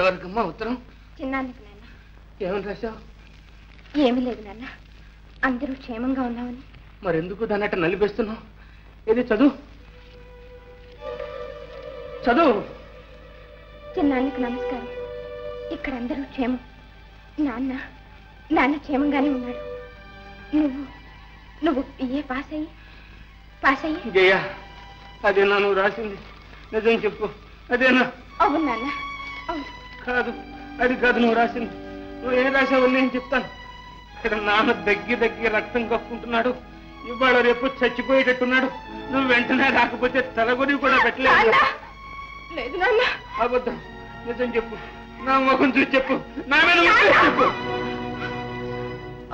ఎవరికమ్మా ఉత్తరం? చిన్నానికి నాన్న. ఏమని రాశావు? ఏమీ లేదు నాన్న, అందరూ క్షేమంగా ఉన్నామని. మరెందుకు దాన్ని అట్ట నలిపేస్తున్నావు? ఏది చదువు చదువు. చిన్నానికి నమస్కారం. ఇక్కడ అందరూ క్షేమం. నాన్న క్షేమంగానే ఉన్నాడు. నువ్వు బిఏ పాస్ అయ్యి జయ, అదేనా నువ్వు రాసింది? నిజం చెప్పు, అదేనా? అవును నాన్న, అవును. కాదు, అది కాదు నువ్వు రాసింది. నువ్వు ఏం రాసావు నేను చెప్తాను. ఇక్కడ నాన్న దగ్గి రక్తం కప్పుకుంటున్నాడు. ఇవాళ రేపు చచ్చిపోయేటట్టున్నాడు. నువ్వు వెంటనే రాకపోతే తలగొని కూడా పెట్టలేదు. లేదు నాన్న. అబద్ధం. నిజం చెప్పు, నా ముఖం చూసి చెప్పు, నా మీద చెప్పు.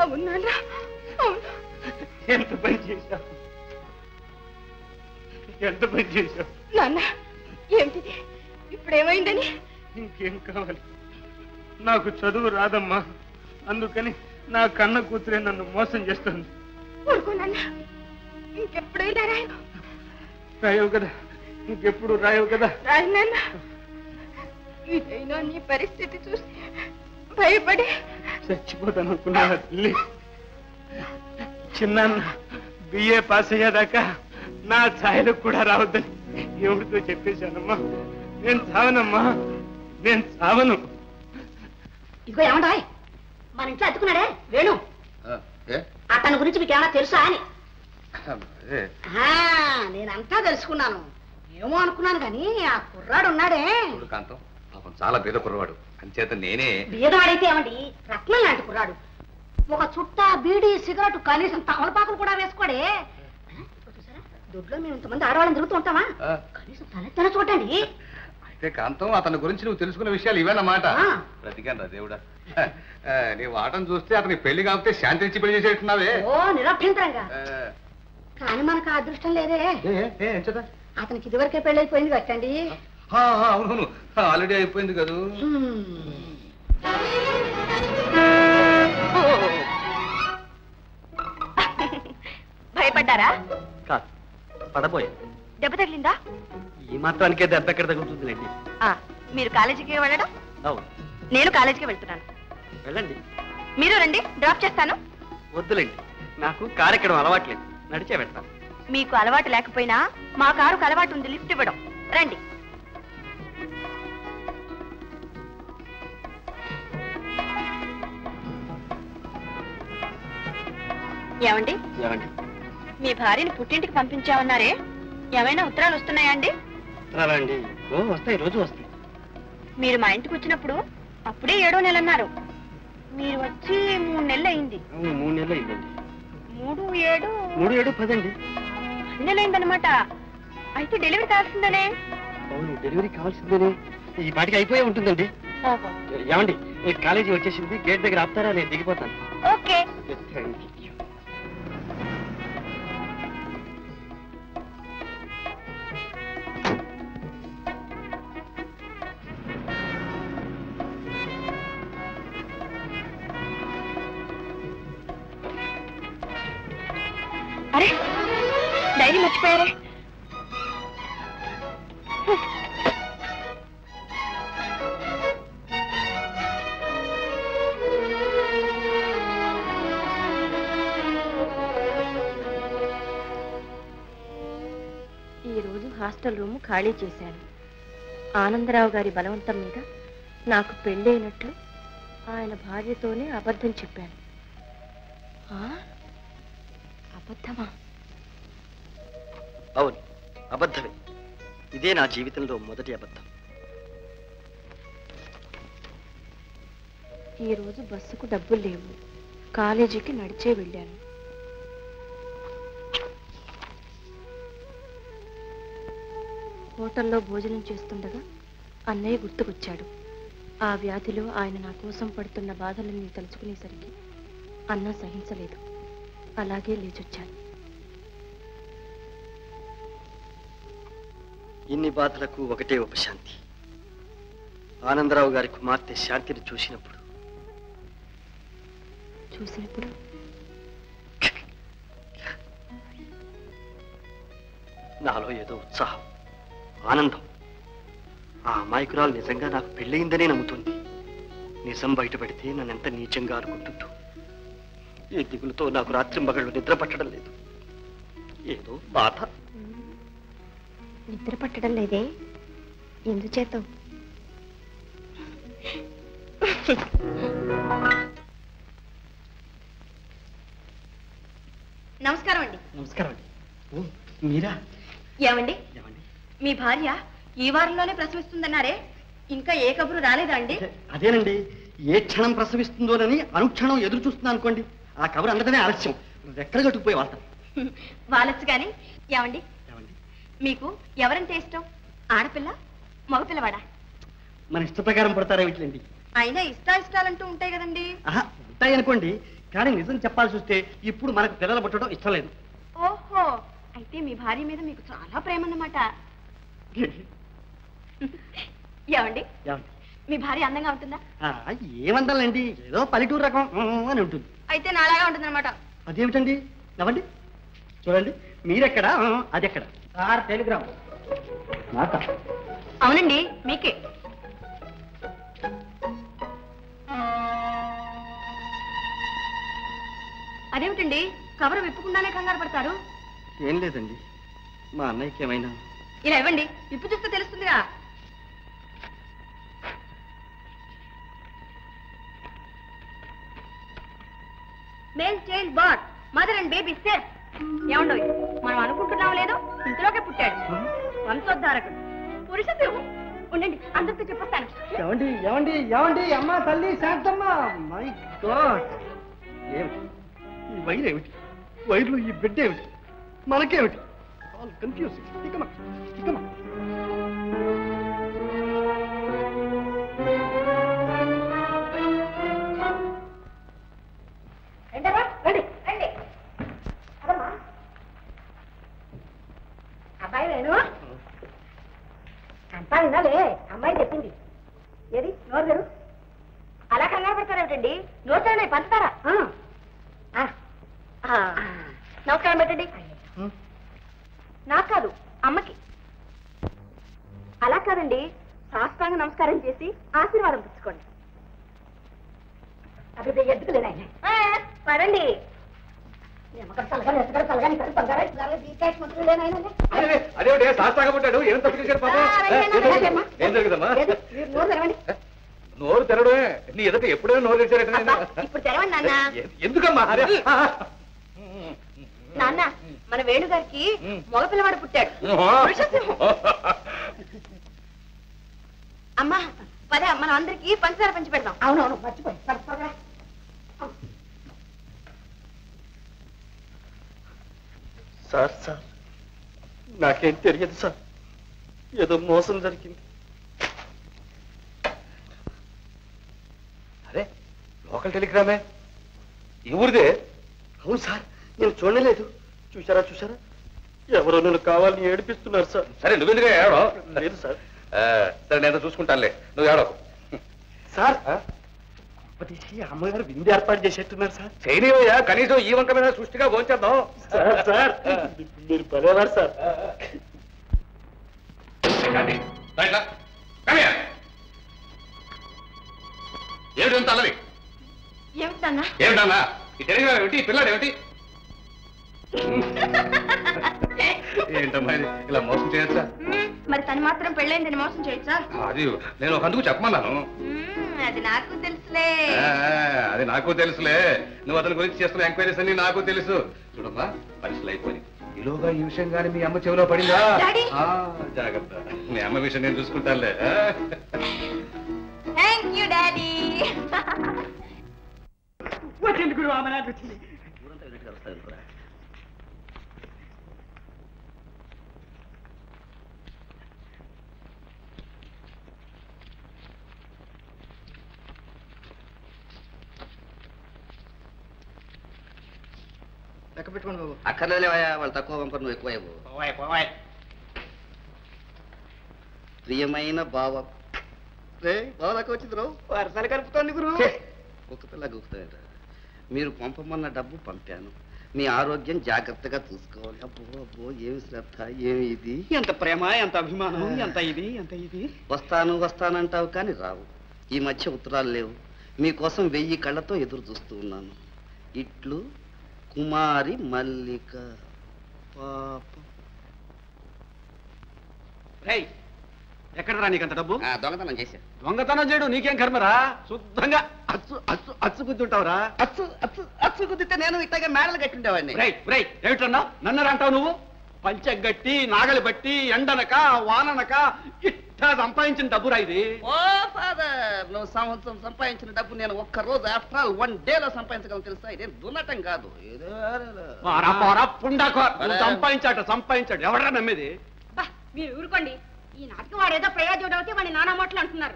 అవును నాన్న, అవును. ఎంత పని చేశావు, ఎంత పని చేశావు నాన్న. ఏమిటిది ఇప్పుడు ఏమైందని? ఇంకేం కావాలి? నాకు చదువు రాదమ్మా, అందుకని నా కన్న కూతురే నన్ను మోసం చేస్తుంది. ఇంకెప్పుడు ఇలా రాయను. రాయవు కదా, ఇంకెప్పుడు రాయవు కదా. రాయనన్నా, ఇదైనా నీ పరిస్థితి చూసి భయపడి చచ్చిపోతాను అనుకున్నా తల్లి. చిన్న బిఏ పాస్ అయ్యేదాకా నా ఛాయలకు కూడా రావద్దని ఎవరితో చెప్పేశానమ్మా. నేను చావనమ్మా, నేను చావను. ఇదిగో ఏమంటాయ్, మన ఇంట్లో అతుకున్నాడే వేణు, అతని గురించి మీకు ఏమైనా తెలుసా అని. నేనంతా తెలుసుకున్నాను. ఏమో అనుకున్నాను కానీ ఆ కుర్రాడు ఉన్నాడే, కాంతం పాపం చాలా పేద కుర్రవాడు. అంచేత నేనే. బీదవాడైతే ఏమండి, రత్నం లాంటి కుర్రాడు. ఒక చుట్ట బీడి సిగరెట్ కనీసం తమలపాకులు కూడా వేసుకోడే. చూసారా, దొడ్లో మేము ఇంతమంది ఆడవాళ్ళని తిరుగుతూ ఉంటామా, కనీసం తలెత్తన చూడండి. అయితే కాంతం అతని గురించి నువ్వు తెలుసుకున్న విషయాలు ఇవేనమాట. బ్రతికాను రా దేవుడా. నీ వాటం చూస్తే అతనికి పెళ్లి కాకపోతే శాంతి ఇచ్చి పెళ్లి చేసేట్టున్నావే. ఓ నిరభ్యంతరంగా. కానీ మనకు ఆ అదృష్టం లేదే. అతనికి ఇదివరకే పెళ్లి అయిపోయింది కట్టండి. అవును, ఆల్రెడీ అయిపోయింది కదా. భయపడ్డారా? కాదు, పడబోయే. దెబ్బ తగిలిందా? ఈ మాత్రానికే దెబ్బ ఎక్కడ తగులుతుందిలేండి. మీరు కాలేజీకి వెళ్ళడం? అవును, నేను కాలేజీకి వెళ్తున్నాను. వెళ్ళండి. మీరు రండి, డ్రాప్ చేస్తాను. వద్దులేండి, నాకు కారు ఎక్కడం అలవాట్లేదు, నడిచే వెళ్తాను. మీకు అలవాటు లేకపోయినా మా కారుకు అలవాటు ఉంది, లిఫ్ట్ ఇవ్వడం. రండి. ఏమండి, మీ భార్యని పుట్టింటికి పంపించామన్నారే, ఏమైనా ఉత్తరాలు వస్తున్నాయా అండి? ఉత్తరాలండి? ఓ వస్తాయి, రోజు వస్తాయి. మీరు మా ఇంటికి వచ్చినప్పుడు అప్పుడే 7వ నెల అన్నారు. మీరు వచ్చి 3 నెలలు అయింది. 3 నెలలు అయిందండి. 3, 7, 3, 7, 10 అండి. 10 నెలలు అయిందనమాట. అయితే డెలివరీ కావాల్సిందనే. అవును, డెలివరీ కావాల్సిందేనే. ఈ పాటికి అయిపోయి ఉంటుందండి. ఏమండి, కాలేజీ వచ్చేసింది, గేట్ దగ్గర ఆపుతారా? నేను దిగిపోతాను. ఓకే. అరే, డైరీ మర్చిపోయారే. ఈరోజు హాస్టల్ రూము ఖాళీ చేశాను. ఆనందరావు గారి బలవంతం మీద నాకు పెళ్ళైనట్లు ఆయన భార్యతోనే అబద్ధం చెప్పాను. అబద్ధమా? అవును, అబద్ధమే. ఇదే నా జీవితంలో మొదటి అబద్ధం. ఈరోజు బస్సుకు డబ్బులు లేవు, కాలేజీకి నడిచే వెళ్ళాను. హోటల్లో భోజనం చేస్తుండగా అన్నయ్య గుర్తుకొచ్చాడు. ఆ వ్యాధిలో ఆయన నా కోసం పడుతున్న బాధలను తలుచుకునేసరికి అన్న సహించలేదు. అలాగే లేచొచ్చాను. ఇన్ని బాధలకు ఒకటే ఉపశాంతి. ఆనందరావు గారి కుమార్తె శాంతిని చూసినప్పుడు నాలో ఏదో ఉత్సాహం, ఆనందం. ఆ అమాయకురాలు నిజంగా నాకు పెళ్ళయిందనే నమ్ముతుంది. నిజం బయటపెడితే నన్నెంత నీచంగా అనుకుంటుందో. ఈ దిగులతో నాకు రాత్రి మగళ్ళు నిద్ర పట్టడం లేదు. ఏదో బాధ. నిద్ర పట్టడం లేదే, ఎందుచేత? నమస్కారం అండి. నమస్కారం అండి. మీరా? ఏమండి, మీ భార్య ఈ వారంలోనే ప్రసవిస్తుందన్నారే, ఇంకా ఏ కబురు రాలేదా అండి? అదేనండి, ఏ క్షణం ప్రసవిస్తుందోనని అనుక్షణం ఎదురు చూస్తున్నా అనుకోండి. ఆ కబురు అందడమే ఆలస్యం. ఎక్కడ కట్టుకుపోయి వాళ్తాం. వాళ్ళొచ్చు కానీ. ఏమండి, మీకు ఎవరంటే ఇష్టం? ఆడపిల్ల, మగపిల్లవాడా? మన ఇష్ట ప్రకారం పడతారా వీటిలండి. అయినా ఇష్టాలంటూ ఉంటాయి కదండి. ఉంటాయి అనుకోండి, కానీ నిజం చెప్పాల్సి వస్తే ఇప్పుడు మనకు పిల్లలు పుట్టడం ఇష్టం లేదు. ఓహో, అయితే మీ భార్య మీద మీకు చాలా ప్రేమ అన్నమాట. ఏమండి, మీ భార్య అందంగా ఉంటుందా? ఏమందాలండి, ఏదో పల్లెటూరు రకం అని ఉంటుంది. అయితే నాలాగా ఉంటుంది అనమాట. అదేమిటండి? నవ్వండి, చూడండి. మీరెక్కడ, అదెక్కడ? టెలిగ్రామ్. అవునండి, మీకే. అదేమిటండి, కవర్ విప్పకుండానే కంగారు పడతారు? ఏం లేదండి, మా అన్నయ్యకి ఏమైనా. ఇలా ఇవ్వండి, విప్పు చూస్తే తెలుస్తుందిగా. Male child but, mother and baby safe. ఏమండో, మనం అనుకుంటున్నాం లేదో ఇంతలోకే పుట్టాడు వంశోద్ధారకుడు, పురుష సింహం. ఉండండి, అందరితో చెప్పొస్తాను. ఏమండి ఏమండి ఏమండి, అమ్మా తల్లి శాంతమ్మ. మై గాడ్, ఏమిటి ఈ వైర్? ఏమిటి వైర్లు? ఈ బిడ్డ ఏమిటి? మనకేమిటి? All confusing. ఇకమా అబ్బాయి వేణు, అంతా వినాలే. అమ్మాయి చెప్పింది. ఏది నోరు తెరు. అలా కంగారు పెడతారేమిటండి? నోరు తెరండి, పంచుతారా? నమస్కారం పెట్టండి. నాకు కాదు, అమ్మకి. అలా కాదండి, సాష్టాంగ నమస్కారం చేసి ఆశీర్వాదం పుచ్చుకోండి. అది ఎద్దుకులేదా? పడండి. అదేమిటి శాస్త్రంగా పుట్టాడు? ఏం తప్పు చేశాడు పాపం? ఏం జరుగుదమ్మా? నోరు తెరడమే. నీ ఎదుట ఎప్పుడైనా నోరు తెరిచారట. ఇప్పుడు తెరవండి నాన్న. ఎందుకమ్మా? నాన్న, మన వేణుగారికి మగపిల్లవాడు పుట్టాడు. అమ్మా పద, మనం అందరికి పంచదార పంచి పెడదాం. అవునవును, మర్చిపోయి. సార్, నాకేం తెలియదు సార్. ఏదో మోసం జరిగింది. అరే, లోకల్ టెలిగ్రామే. ఈ ఊరిదే? అవును సార్, నేను చూడలేదు. చూసారా ఎవరో నన్ను కావాలని ఏడిపిస్తున్నారు సార్. సరే, నువ్వెందుగా ఏడో? లేదు సార్. సరే, నేను చూసుకుంటానులే, నువ్వు ఏడో. సార్, తీసి అమ్మగారు విందు ఏర్పాటు చేసేట్టున్నారు సార్. చేయనివయ్యా, కనీసం ఈ వంక మీద సృష్టిగా భోంచేద్దాం. సార్ మీరు పదేవారు సార్. ఏమిటి అల్లవి? ఏమిటన్నా ఈ టెలిగ్రామ్ ఏమిటి? ఈ పిల్లాడు ఏమిటి? ఏంటమ్మా ఇలా మోసం చేయొచ్చా? మరి తను మాత్రం పెళ్ళైందని మోసం చేయొచ్చా? అది నేను ఒక అందుకు చెప్పమన్నాను. అది నాకు తెలుసులే. అది నాకు తెలుసులే. నువ్వు అతని గురించి చేస్తున్న ఎంక్వైరీస్ అన్ని నాకు తెలుసు. చూడమ్మా, పరీక్షలు అయిపోయి ఈలోగా ఈ విషయం కానీ మీ అమ్మ చెవిలో పడిందా? జాగ్రత్త, మీ అమ్మ విషయం నేను చూసుకుంటానులే. Thank you daddy. వచ్చింది గురు, ఆమె నాకు వచ్చింది. లెక్క పెట్టుకోండి బాబు. అక్కర్లేవయ్యా, వాళ్ళు తక్కువ పంపరు, నువ్వు ఎక్కువ. ప్రియమైన బావ. బావ దాకా వచ్చింది రావు. వరసలు కలుపుతోంది గురు. కుక్క పిల్ల గుర్తుంట. మీరు పంపమన్న డబ్బు పంపాను. మీ ఆరోగ్యం జాగ్రత్తగా చూసుకోవాలి. అబ్బో అబ్బో ఏమి శ్రద్ధ, ఏమి ఇది, ఎంత ప్రేమ, ఎంత అభిమానం, ఎంత ఇది. వస్తానంటావు కానీ రావు. ఈ మధ్య ఉత్తరాలు లేవు. మీకోసం 1000 కళ్ళతో ఎదురు చూస్తూ ఉన్నాను. ఇట్లు కుమారి మల్లిక. పాపం. ఎక్కడరా నీకంత డబ్బు? దొంగతనం చేశా. దొంగతనం చేయడం నీకేం కర్మరా? శుద్ధంగా అచ్చు గుద్దుంటావురా. అచ్చు కుదితే నేను ఇట్లాగే మేడలు కట్టుండేవాడిని. ఏమిటన్నా నన్నరా అంటావు నువ్వు? పంచగట్టి నాగలి బట్టి ఎండనక వాననక ఇట్లా సంపాదించిన డబ్బురా ఇది. ఓ ఫాదర్, నువ్వు సంవత్సరం సంపాదించిన డబ్బు నేను ఒక్క రోజు ఆఫ్టర్ ఆల్ 1 డేలో సంపాదించగలను తెలుసా? ఇదేం దున్నటం కాదు. సంపాదించాడు ఎవడరా నమ్మేది? మీరు ఊరుకోండి. ఈ నాటికి వాడేదో ప్రయోజనం అవుతే వాడిని నానా మాటలు అంటున్నారు.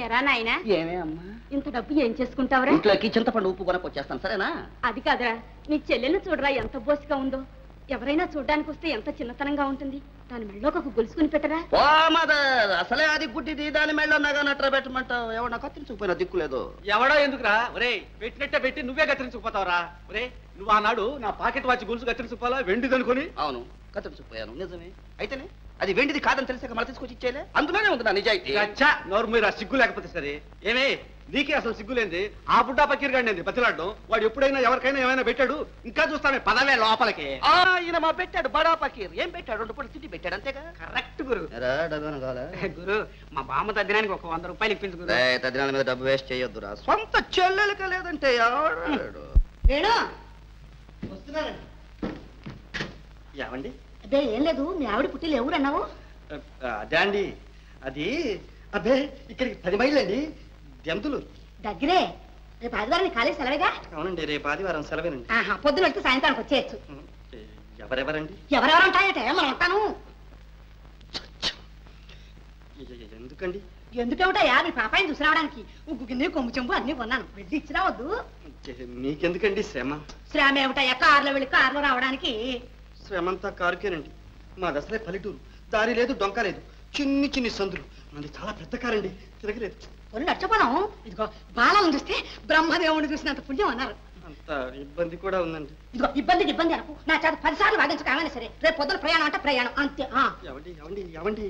ఎరా నాయనా, ఏమే అమ్మా, ఇంత డబ్బు ఏం చేసుకుంటావురా? ఇంట్లోకి చింతపండు ఉప్పు కొనకొచ్చేస్తాను, సరేనా? అది కాదురా, నీ చెల్లెల్ని చూడరా ఎంత బోసిగా ఉందో. ఎవరైనా చూడ్డానికి వస్తే ఎంత చిన్నతనంగా ఉంటుంది. దాని మెళ్ళోకి ఒక గొలుసుకుని పెట్టరా? ఓ మదర్, అసలే అది గుడ్డిది, దాని మెళ్ళో నగ నట్ర పెట్టమంటావు. ఎవడన్నా కత్తిరించుకుపోయినా దిక్కులేదు. ఎవడో ఎందుకురా? ఒరే పెట్టినట్టే పెట్టి నువ్వే కత్తిరించుకుపోతావురా. ఒరే నువ్వు ఆనాడు నా పాకెట్ వాచ్ గొలుసు కత్తిరించుకోవాలా వెండిదనుకొని? అవును, కత్తిరించుకుపోయాను, నిజమే. అయితేనే అది వెండిది కాదని తెలిసాక మళ్ళీ తీసుకొచ్చి ఇచ్చేలే. అందులోనే ఉంది నా నిజాయితీ. నోరు మీరు సిగ్గు లేకపోతే సరే. ఏమే నీకే అసలు సిగ్గులేంది? ఆ బుడ్డా పకీర్ గాడి బతిలాడడం. వాడు ఎప్పుడైనా ఎవరికైనా ఏమైనా పెట్టాడు? ఇంకా చూస్తామే, పదవే లోపలికి. ఈయన మా పెట్టాడు బడా పకీర్. ఏం పెట్టాడు? 2 పూటలు తిండి పెట్టాడు, అంతేగా? కరెక్ట్ గురు. గురు, మా బామ్మ తద్దినానికి ఒక 100 రూపాయలు ఇప్పించు గురు. తద్దినాల మీద డబ్బు వేస్ట్ చేయొద్దురా. సొంత చెల్లెలక లేదంటే ఏమండి? అదే ఏం లేదు, మీ ఆవిడ పుట్టిలు ఎవరన్నావు? అదే అండి, అది అదే ఇక్కడికి 10 మైళ్ళు అండి, దెంతులు దగ్గరే. రేపు ఆదివారం ఖాళీ సెలవేగా? అవునండి, రేపు ఆదివారం సెలవేనండి. పొద్దున వెళ్తే సాయంత్రానికి వచ్చేయచ్చు. ఎవరెవరండి? ఎవరెవరు ఉంటాయట, మనం ఉంటాను. ఎందుకండి? ఎందుకేమిటయా, నీ పాపాయిని చూసి రావడానికి ఉగ్గు గిన్నె కొమ్ము చెంబు అన్ని కొన్నాను. వెళ్ళి ఇచ్చి రావద్దు. మీకెందుకండి శ్రమ? శ్రమ ఏమిటయ్యా, కారులో వెళ్ళి కారులో రావడానికి. శ్రమంతా కారుకేనండి. మా దసరే పల్లెటూరు, దారి లేదు, డొంక లేదు, చిన్ని చిన్ని సందులు. మనది చాలా పెద్ద కారండి, తిరగలేదు. కొన్ని నచ్చపోదాం. ఇదిగో బాలను చూస్తే బ్రహ్మదేవుని చూసినంత పుణ్యం అన్నారు. అంత ఇబ్బంది కూడా ఉందండి. ఇదిగో ఇబ్బంది అనకు. నా చేత 10 సార్లు వాదించు కావాలని సరే. రేపు పొద్దున ప్రయాణం అంటే ప్రయాణం అంతే. ఏమండి